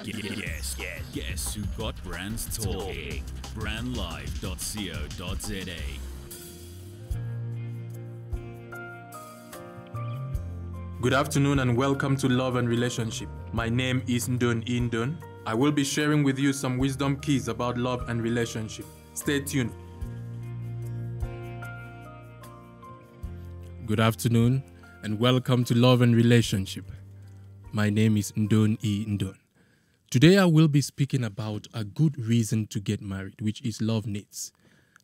Guess who got brands talking? Brandlife.co.za. Good afternoon and welcome to Love and Relationship. My name is Ndon Indon. I will be sharing with you some wisdom keys about love and relationship. Stay tuned. Good afternoon and welcome to Love and Relationship. My name is Ndon Ndon. Today I will be speaking about a good reason to get married, which is love needs.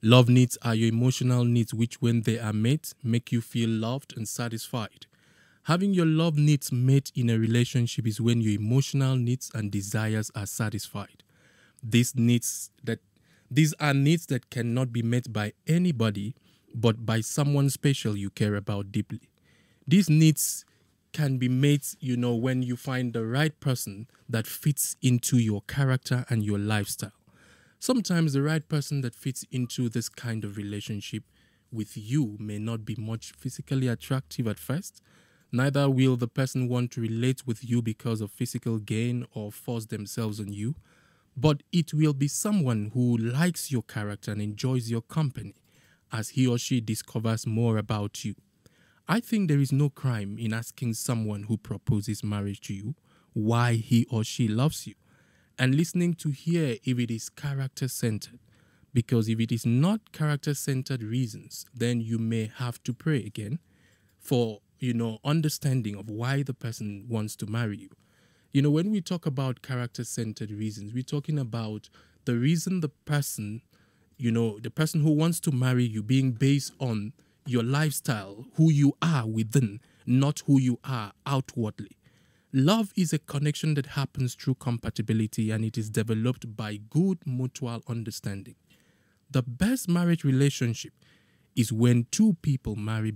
Love needs are your emotional needs which, when they are met, make you feel loved and satisfied. Having your love needs met in a relationship is when your emotional needs and desires are satisfied. These are needs that cannot be met by anybody but by someone special you care about deeply. These needs can be met, when you find the right person that fits into your character and your lifestyle. Sometimes the right person that fits into this kind of relationship with you may not be much physically attractive at first. Neither will the person want to relate with you because of physical gain or force themselves on you. But it will be someone who likes your character and enjoys your company as he or she discovers more about you. I think there is no crime in asking someone who proposes marriage to you why he or she loves you and listening to hear if it is character-centered. Because if it is not character-centered reasons, then you may have to pray again for understanding of why the person wants to marry you. When we talk about character-centered reasons, we're talking about the reason the person who wants to marry you being based on your lifestyle, who you are within, not who you are outwardly. Love is a connection that happens through compatibility, and it is developed by good mutual understanding. The best marriage relationship is when two people marry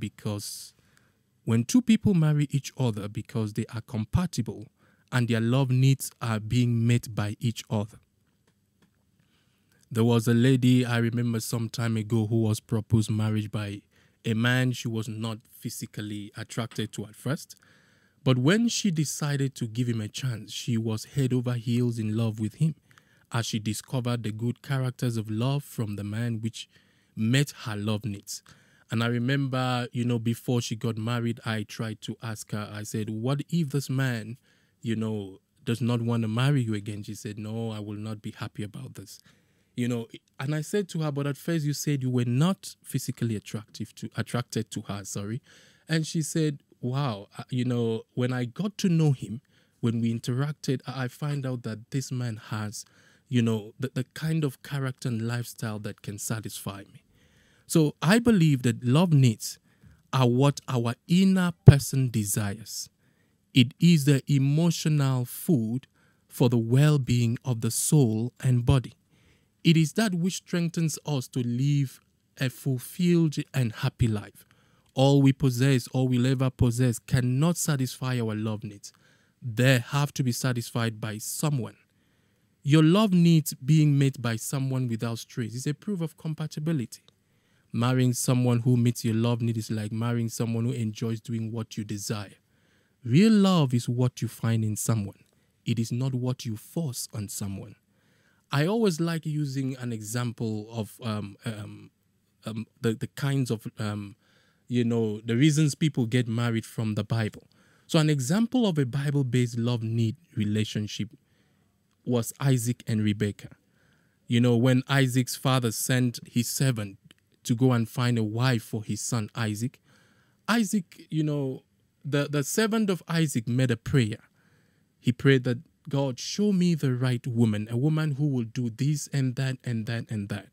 each other because they are compatible and their love needs are being met by each other. There was a lady I remember some time ago who was proposed marriage by a man she was not physically attracted to at first. But when she decided to give him a chance, she was head over heels in love with him as she discovered the good characters of love from the man which met her love needs. And I remember, before she got married, I tried to ask her, I said, what if this man, does not want to marry you again? She said, no, I will not be happy about this. And I said to her, but at first you said you were not physically attracted to her, sorry. And she said, wow, when I got to know him, when we interacted, I find out that this man has, the kind of character and lifestyle that can satisfy me. So I believe that love needs are what our inner person desires. It is the emotional food for the well-being of the soul and body. It is that which strengthens us to live a fulfilled and happy life. All we possess, all we'll ever possess, cannot satisfy our love needs. They have to be satisfied by someone. Your love needs being met by someone without stress is a proof of compatibility. Marrying someone who meets your love need is like marrying someone who enjoys doing what you desire. Real love is what you find in someone. It is not what you force on someone. I always like using an example of the kinds of, the reasons people get married from the Bible. So an example of a Bible-based love need relationship was Isaac and Rebekah. When Isaac's father sent his servant to go and find a wife for his son Isaac, the servant of Isaac made a prayer. He prayed that, God, show me the right woman, a woman who will do this and that and that and that.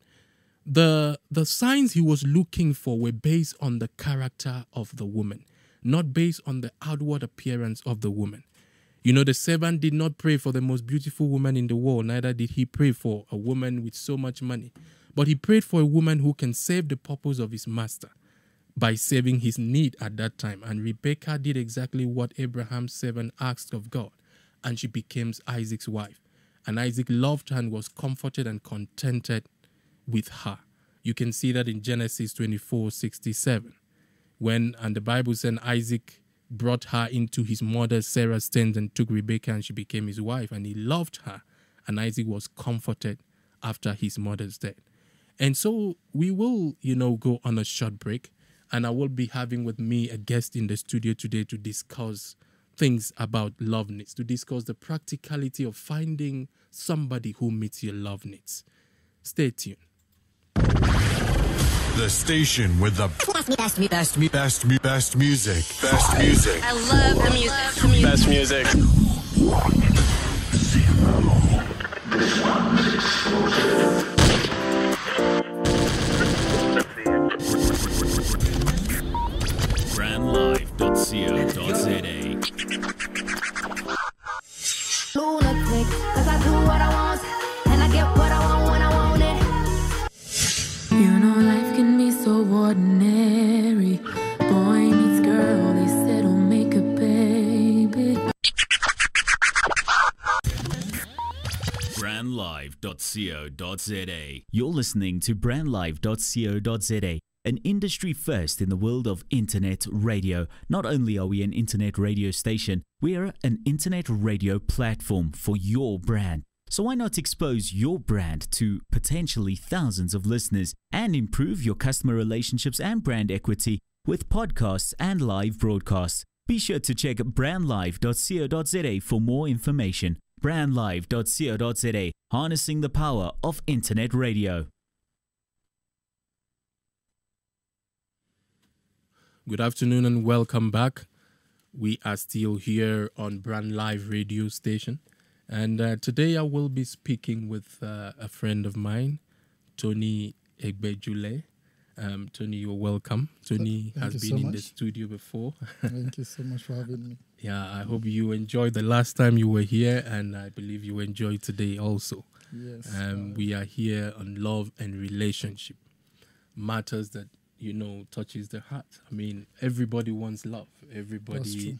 The signs he was looking for were based on the character of the woman, not based on the outward appearance of the woman. The servant did not pray for the most beautiful woman in the world, neither did he pray for a woman with so much money. But he prayed for a woman who can serve the purpose of his master by saving his need at that time. And Rebekah did exactly what Abraham's servant asked of God, and she became Isaac's wife. And Isaac loved her and was comforted and contented with her. You can see that in Genesis 24:67. And the Bible said Isaac brought her into his mother Sarah's tent and took Rebekah, and she became his wife, and he loved her. And Isaac was comforted after his mother's death. And so we will, go on a short break, and I will be having with me a guest in the studio today to discuss things about love needs, to discuss the practicality of finding somebody who meets your love needs. Stay tuned. The station with the best music. Best music. I love the music. Best music. brandlive.co.za. Lunatic, 'cause I do what I want, and I get what I want when I want it. You know life can be so ordinary. Boy meets girl, they said, "Oh, make a baby." brandlive.co.za. You're listening to brandlive.co.za, an industry first in the world of internet radio. Not only are we an internet radio station, we are an internet radio platform for your brand. So why not expose your brand to potentially thousands of listeners and improve your customer relationships and brand equity with podcasts and live broadcasts? Be sure to check brandlive.co.za for more information. brandlive.co.za, harnessing the power of internet radio. Good afternoon and welcome back. We are still here on Brand Live radio station. And today I will be speaking with a friend of mine, Tony Egbejule. Tony, you're welcome. Tony has been in the studio before. Thank you so much for having me. Yeah, I hope you enjoyed the last time you were here, and I believe you enjoyed today also. Yes. We are here on love and relationship, matters that touches the heart. I mean, everybody wants love. Everybody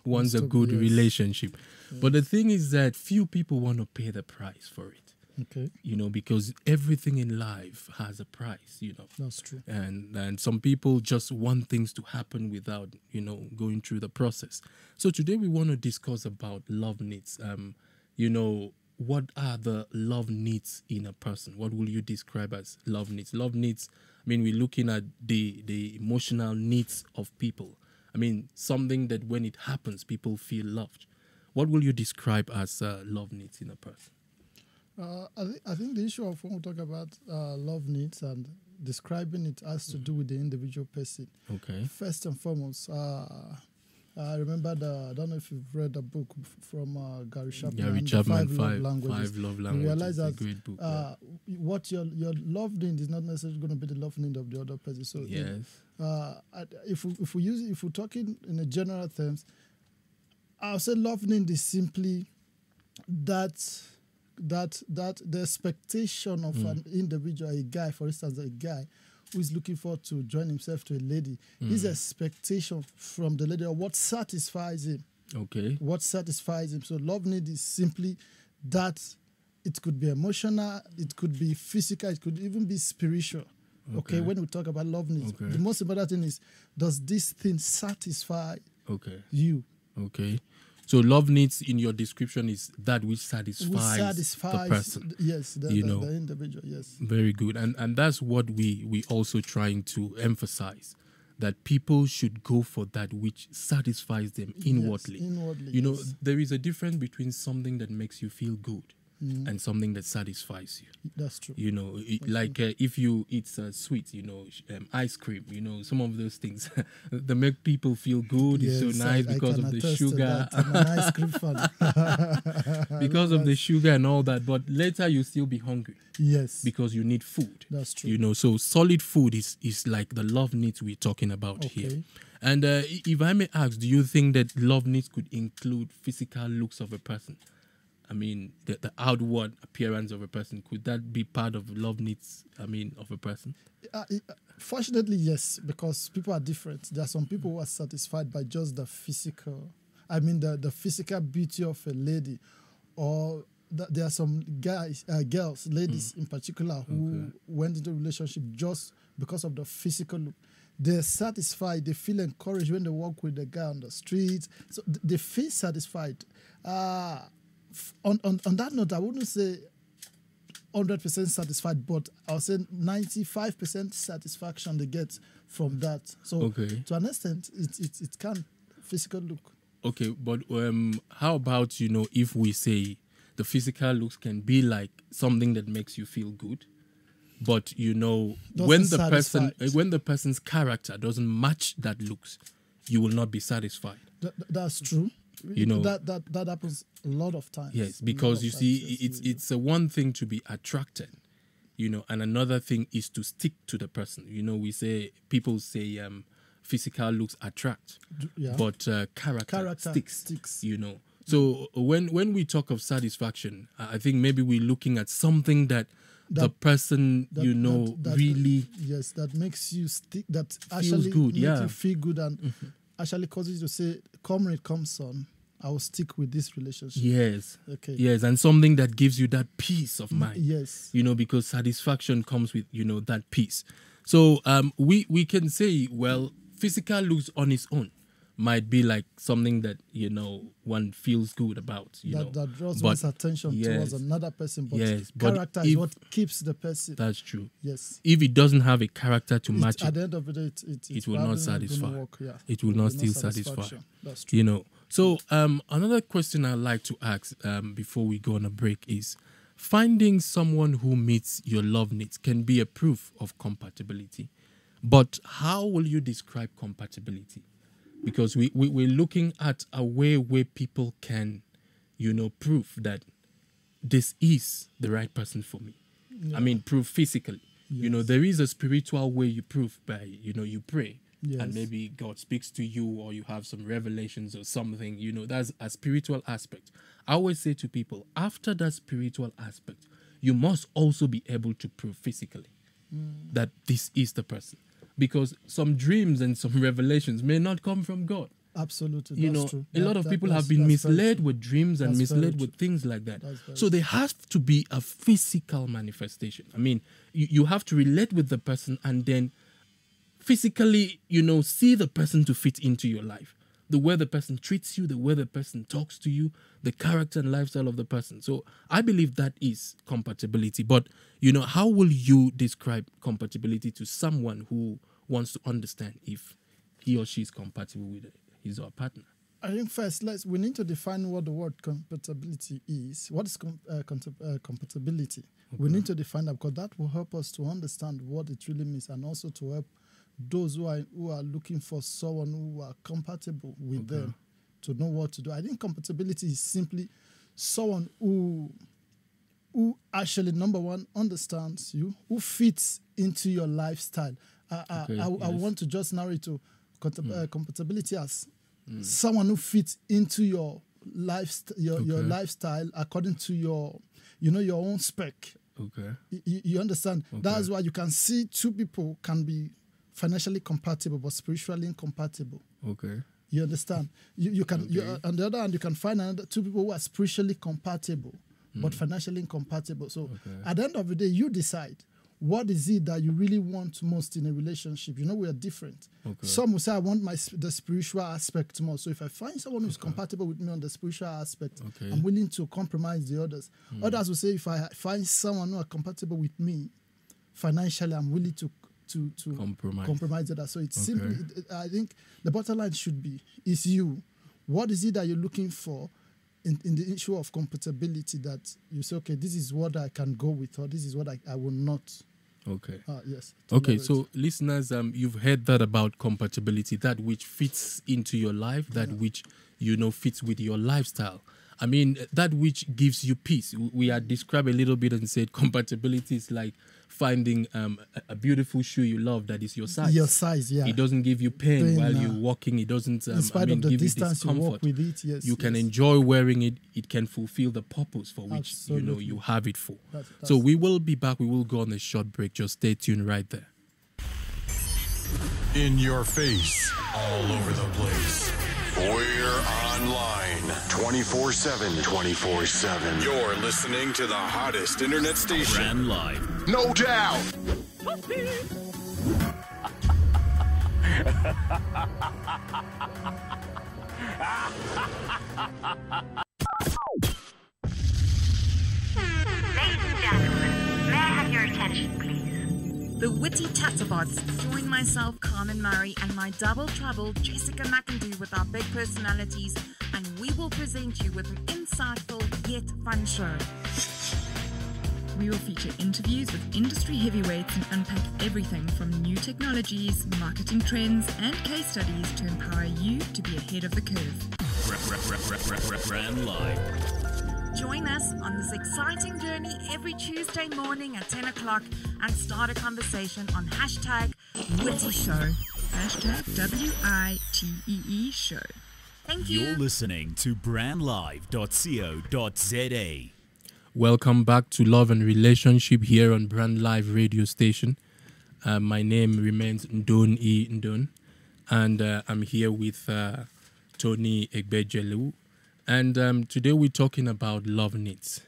wants a good relationship. Yes. But the thing is that few people want to pay the price for it. Okay. Because everything in life has a price, That's true. And some people just want things to happen without, going through the process. So today we want to discuss about love needs. What are the love needs in a person? What will you describe as love needs? Love needs, we're looking at the emotional needs of people. Something that when it happens, people feel loved. What will you describe as love needs in a person? I think the issue of when we talk about love needs and describing it has to do with the individual person. Okay. First and foremost, I remember I don't know if you've read a book from Gary Chapman. Gary Chapman, Five Love Languages. Five Love Languages. You realize that a great book, what your love need is not necessarily going to be the love need of the other person. So yes. If we're talking in a general terms, I'll say love need is simply that the expectation of an individual, a guy, for instance, a guy who is looking forward to join himself to a lady, his expectation from the lady, or what satisfies him. Okay. What satisfies him. So love need is simply that. It could be emotional, it could be physical, it could even be spiritual. Okay, when we talk about love needs, the most important thing is, does this thing satisfy you? Okay. So love needs in your description is that which satisfies the person. Yes, the individual, yes. Very good. And that's what we also trying to emphasize, that people should go for that which satisfies them inwardly. Yes, inwardly. There is a difference between something that makes you feel good and something that satisfies you. That's true. If you eat sweet, ice cream, some of those things that make people feel good. Yes, it's so nice because of the sugar. I'm an ice cream fan. Because of the sugar and all that. But later you still be hungry. Yes. Because you need food. That's true. So solid food is like the love needs we're talking about here. And if I may ask, do you think that love needs could include physical looks of a person? The outward appearance of a person, could that be part of love needs, of a person? Fortunately, yes, because people are different. There are some people who are satisfied by just the physical, the physical beauty of a lady, or there are some ladies in particular, who went into a relationship just because of the physical look. they're satisfied. They feel encouraged when they walk with the guy on the street. So they feel satisfied. On that note, I wouldn't say 100% satisfied, but I'll say 95% satisfaction they get from that. So to an extent, it can physical look. Okay, but how about, if we say the physical looks can be like something that makes you feel good, but when the person's character doesn't match that looks, you will not be satisfied. That's true. That happens a lot of times. Yes, because you see, it's a one thing to be attracted, and another thing is to stick to the person. People say physical looks attract, but character sticks. So when we talk of satisfaction, I think maybe we're looking at something that the person really that makes you stick, that feels actually good, makes you feel good, and actually causes you to say, "Come it comes on, I will stick with this relationship." Yes. Okay. Yes, and something that gives you that peace of mind. Yes. Because satisfaction comes with that peace. So we can say, well, physical looks on its own might be like something that one feels good about. That draws one's attention towards another person, but character is what keeps the person. That's true. Yes. If it doesn't have a character to match at the end of the day, it will not satisfy. Work, yeah. It will not still satisfy. That's true. So another question I'd like to ask before we go on a break is, finding someone who meets your love needs can be a proof of compatibility, but how will you describe compatibility? Because we're looking at a way where people can, prove that this is the right person for me. Yeah. I mean, prove physically. Yes. There is a spiritual way you prove by, you pray. Yes. And maybe God speaks to you, or you have some revelations or something. That's a spiritual aspect. I always say to people, after that spiritual aspect, you must also be able to prove physically that this is the person. Because some dreams and some revelations may not come from God. Absolutely, that's true. A lot of people have been misled with dreams and misled with things like that. So there has to be a physical manifestation. I mean, you have to relate with the person and then physically, see the person to fit into your life. The way the person treats you, the way the person talks to you, the character and lifestyle of the person. So I believe that is compatibility. But, how will you describe compatibility to someone who wants to understand if he or she is compatible with his or her partner? I think first, we need to define what the word compatibility is. What is compatibility? Okay. We need to define that, because that will help us to understand what it really means, and also to help those who are looking for someone who are compatible with them to know what to do. I think compatibility is simply someone who actually, number one, understands you, who fits into your lifestyle. I want to just narrow it to compatibility as someone who fits into your lifestyle according to your own spec. Okay. You understand? Okay. That's why you can see two people can be financially compatible but spiritually incompatible. Okay. You understand? You can on the other hand, you can find another two people who are spiritually compatible but financially incompatible. So at the end of the day, you decide what is it that you really want most in a relationship. We are different. Okay. Some will say, I want the spiritual aspect more. So if I find someone who's compatible with me on the spiritual aspect, I'm willing to compromise the others. Others will say, if I find someone who are compatible with me financially, I'm willing to compromise others. So it's simply, I think the bottom line should be, is you. What is it that you're looking for in the issue of compatibility, that you say, okay, this is what I can go with, or this is what I will not. Okay. Yes. Okay, so listeners, you've heard that about compatibility, that which fits into your life, that which, fits with your lifestyle. I mean, that which gives you peace. We had described a little bit and said compatibility is like finding a beautiful shoe you love that is your size. Your size, yeah. It doesn't give you pain while you're walking. It doesn't in spite of the give distance you discomfort. You walk with it, yes. You can enjoy wearing it. It can fulfill the purpose for which you have it for. So we will be back. We will go on a short break. Just stay tuned right there. In your face, all over the place. We're online 24/7. 24/7. You're listening to the hottest internet station. Brand Live. No doubt. and gentlemen, may I have your attention, please? The witty Tatterbots. Join myself, Carmen Murray, and my double trouble, Jessica McIndoe, with our big personalities, and we will present you with an insightful yet fun show. We will feature interviews with industry heavyweights and unpack everything from new technologies, marketing trends, and case studies to empower you to be ahead of the curve. Brand Live. Join us on this exciting journey every Tuesday morning at 10 o'clock and start a conversation on hashtag Witty Show. Hashtag WITEE Show. Thank you. You're listening to brandlive.co.za. Welcome back to Love and Relationship here on Brand Live radio station. My name remains Ndon E. Ndon, and I'm here with Tony Egbejelu. And today we're talking about love needs.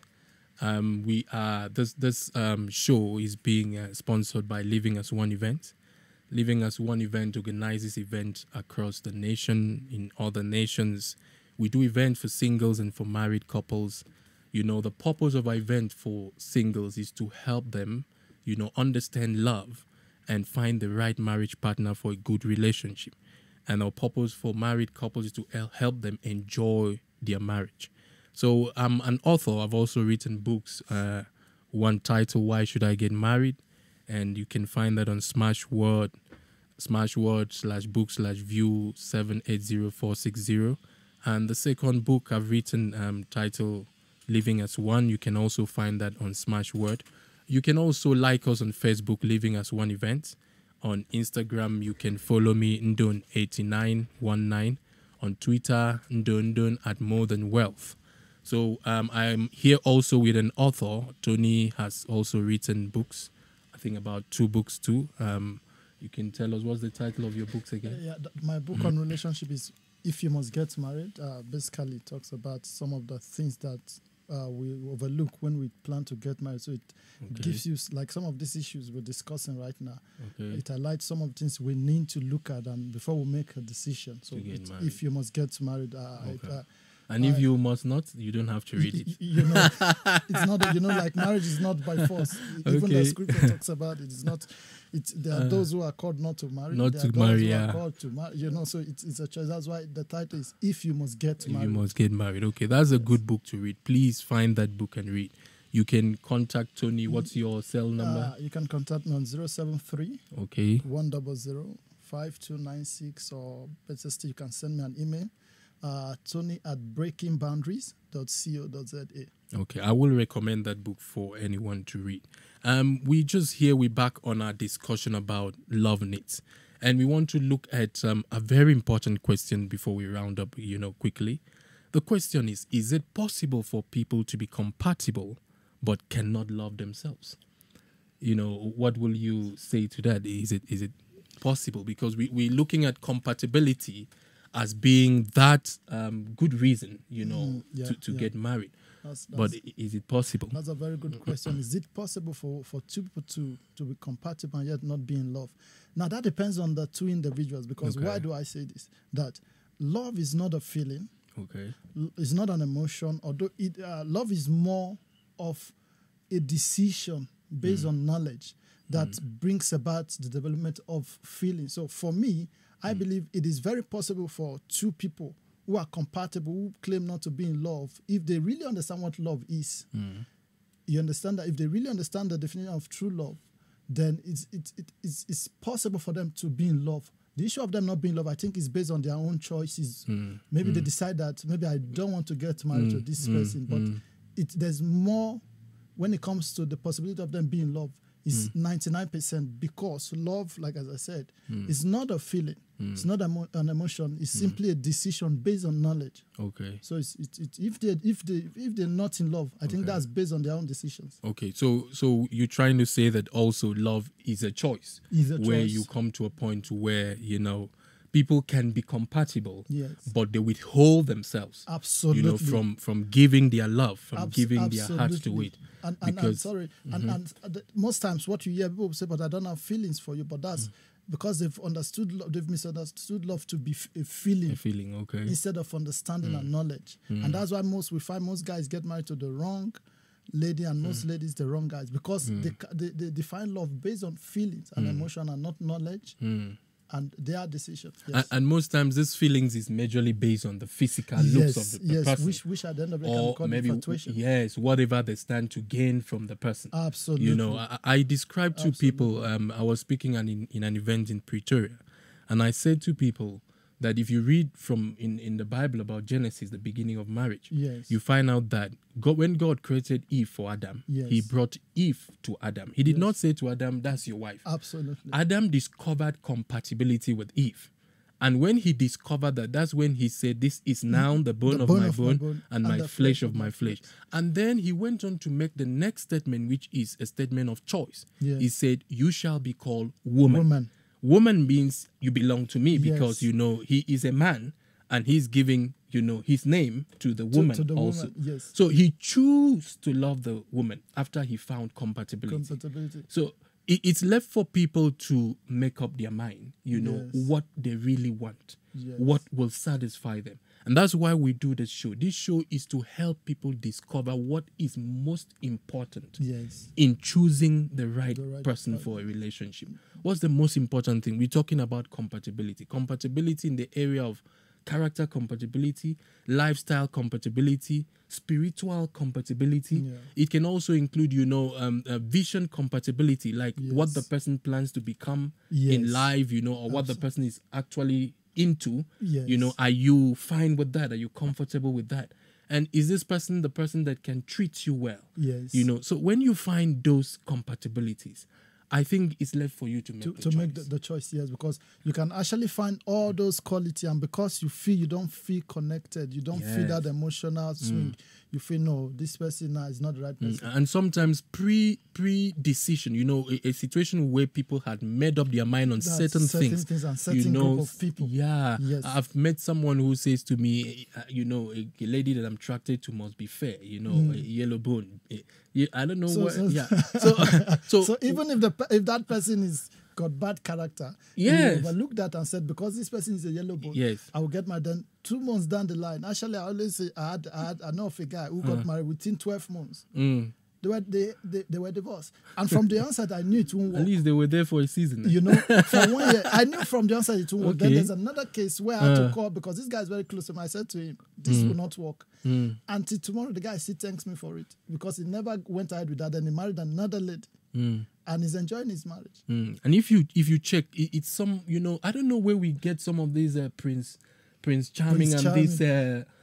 This show is being sponsored by Living as One Event. Living as One Event organizes events across the nation, in other nations. We do events for singles and for married couples. You know, the purpose of our event for singles is to help them, you know, understand love and find the right marriage partner for a good relationship. And our purpose for married couples is to help them enjoy their marriage. So I'm an author. I've also written books. One title, Why Should I Get Married? And you can find that on smashword/book/view 780460. And the second book I've written, titled Living as One, you can also find that on Smashword. You can also like us on Facebook, Living as One Event. On Instagram, you can follow me, Ndon8919. On Twitter, Ndon at More Than Wealth. So I'm here also with an author. Tony has also written books. I think about 2 books too. You can tell us what's the title of your books again? Yeah, my book on relationship is If You Must Get Married. Basically, it talks about some of the things that we overlook when we plan to get married. So it gives you, like some of these issues we're discussing right now. It highlights some of the things we need to look at and before we make a decision. So if you must get married. And if you must not, you don't have to read it. You know, it's not, like marriage is not by force. Even the scripture talks about it. It's not, there are those who are called not to marry. Not to marry, yeah. Are called to marry, so it's a choice. That's why the title is If You Must Get Married. You must get married. Okay, that's a good book to read. Please find that book and read. You can contact Tony. What's your cell number? You can contact me on 073 100 5296, or better still, you can send me an email. Tony@breakingboundaries.co.za. Okay, I will recommend that book for anyone to read. We're back on our discussion about love needs. And we want to look at a very important question before we round up, quickly. The question is it possible for people to be compatible but cannot love themselves? What will you say to that? Is it possible? Because we're looking at compatibility as being that good reason, to get married. But is it possible? That's a very good question. Is it possible for two people to be compatible and yet not be in love? Now, that depends on the two individuals, because why do I say this? That love is not a feeling. Okay. It's not an emotion. Although love is more of a decision based on knowledge that brings about the development of feeling. So for me, I believe it is very possible for two people who are compatible, who claim not to be in love, if they really understand what love is. You understand that? If they really understand the definition of true love, then it's possible for them to be in love. The issue of them not being in love, I think, is based on their own choices. Maybe they decide that maybe I don't want to get married to this person, but there's more when it comes to the possibility of them being in love. Is 99%, because love, like as I said, is not a feeling. It's not an emotion. It's simply a decision based on knowledge. Okay. So if they're not in love, I think that's based on their own decisions. Okay. So you're trying to say that also love is a choice. Where you come to a point where people can be compatible, but they withhold themselves. Absolutely. From giving their love, from giving their hearts to it. And most times what you hear people say, but I don't have feelings for you, but that's because they've misunderstood love to be a feeling. A feeling, okay. Instead of understanding and knowledge. And that's why we find most guys get married to the wrong lady and most ladies the wrong guys, because they define love based on feelings and emotion and not knowledge and their decisions. Yes. And most times these feelings is majorly based on the physical looks of the person. Which at the end of the day or can call maybe infatuation. yes, whatever they stand to gain from the person. Absolutely. You know, I described to people, I was speaking in an event in Pretoria, and I said to people that if you read from in the Bible about Genesis, the beginning of marriage, Yes. you find out that when God created Eve for Adam, Yes. he brought Eve to Adam. He did not say to Adam, that's your wife. Absolutely. Adam discovered compatibility with Eve. And when he discovered that, that's when he said, this is now the bone of my bone and my flesh of my flesh. And then he went on to make the next statement, which is a statement of choice. Yes. He said, you shall be called woman. Woman. Woman means you belong to me because, Yes. you know, he is a man and he's giving, you know, his name to the woman to the also. woman, yes. So he chose to love the woman after he found compatibility. So it's left for people to make up their mind, you know, Yes. what they really want, Yes. what will satisfy them. And that's why we do this show. This show is to help people discover what is most important Yes. in choosing the right right person partner. for a relationship. What's the most important thing? We're talking about compatibility. Compatibility in the area of character compatibility, lifestyle compatibility, spiritual compatibility. Yeah. It can also include, you know, vision compatibility, like what the Yes. person plans to become Yes. in life, you know, or what the person is actually into. Yes. You know, are you fine with that? Are you comfortable with that? And is this person the person that can treat you well? Yes. You know, so when you find those compatibilities, I think it's left for you to make the choice. make the choice, yes, because you can actually find all those qualities, and because you don't feel connected, you don't feel that emotional swing, you feel, no, this person now is not the right person. And sometimes pre-decision, you know, a situation where people had made up their mind on certain things and certain you know, group of people. Yeah, Yes. I've met someone who says to me, you know, a lady that I'm attracted to must be fair, you know, a yellow bone. I don't know what. So even if that person is got bad character, Yes. you overlook that and said, because this person is a yellow bone, Yes. I will get my then 2 months down the line. Actually, I always say I know of a guy who got married within 12 months. They were divorced, and from the onset I knew it won't work. at least they were there for a season. You know, for 1 year, I knew from the onset it won't work. Then Okay. there's another case where I had to call, because this guy is very close to me. I said to him, this will not work. Until tomorrow, the guy still thanks me for it, because he never went ahead with that. Then he married another lady, and he's enjoying his marriage. And if you check, it's some, you know, I don't know where we get some of these Prince Charming and this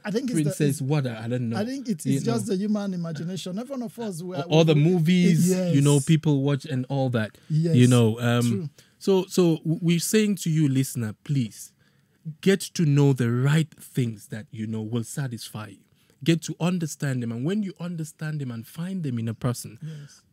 I think it's Princess Water. I don't know. I think it's You just know. the human imagination. Every one of us, all the movies, yes. you know, people watch and all that. Yes, You know, true. so we're saying to you, listener, please get to know the right things that, you know, will satisfy you. Get to understand them. And when you understand them and find them in a person,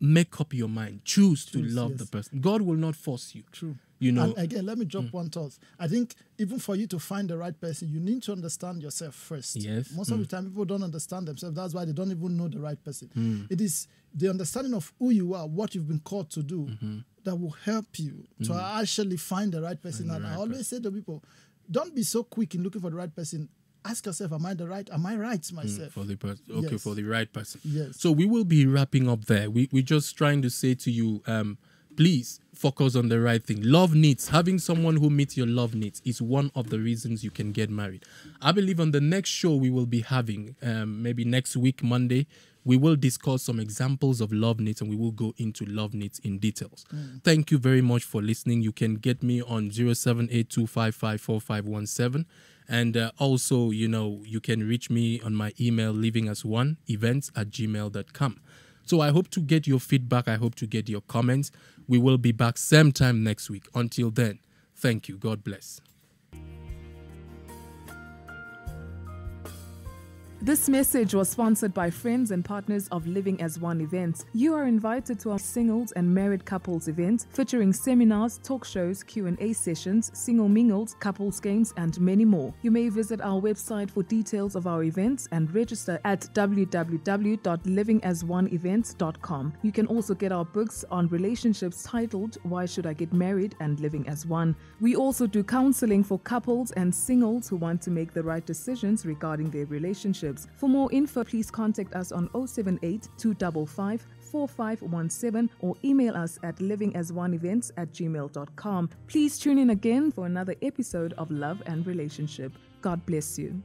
make up your mind. Choose to love the person. God will not force you. True. You know. And again, let me drop one thought. I think even for you to find the right person, you need to understand yourself first. Yes. Most of the time, people don't understand themselves. That's why they don't even know the right person. It is the understanding of who you are, what you've been called to do, that will help you to actually find the right person. And I always say to people, don't be so quick in looking for the right person. Ask yourself, am I right myself? For the person, okay, Yes. for the right person. Yes. So we will be wrapping up there. We're just trying to say to you, please focus on the right thing. Love needs, having someone who meets your love needs is one of the reasons you can get married. I believe on the next show we will be having, maybe next week, Monday, we will discuss some examples of love needs and we will go into love needs in details. Thank you very much for listening. You can get me on 0782554517. And also, you know, you can reach me on my email, livingas1events@gmail.com. So I hope to get your feedback. I hope to get your comments. We will be back same time next week. Until then, thank you. God bless. This message was sponsored by friends and partners of Living as One events. You are invited to our singles and married couples event featuring seminars, talk shows, Q&A sessions, single mingles, couples games, and many more. You may visit our website for details of our events and register at www.livingasOneevents.com. You can also get our books on relationships titled Why Should I Get Married and Living as One. We also do counseling for couples and singles who want to make the right decisions regarding their relationships. For more info, please contact us on 078 255 4517 or email us at livingasOneevents@gmail.com. Please tune in again for another episode of Love and Relationship. God bless you.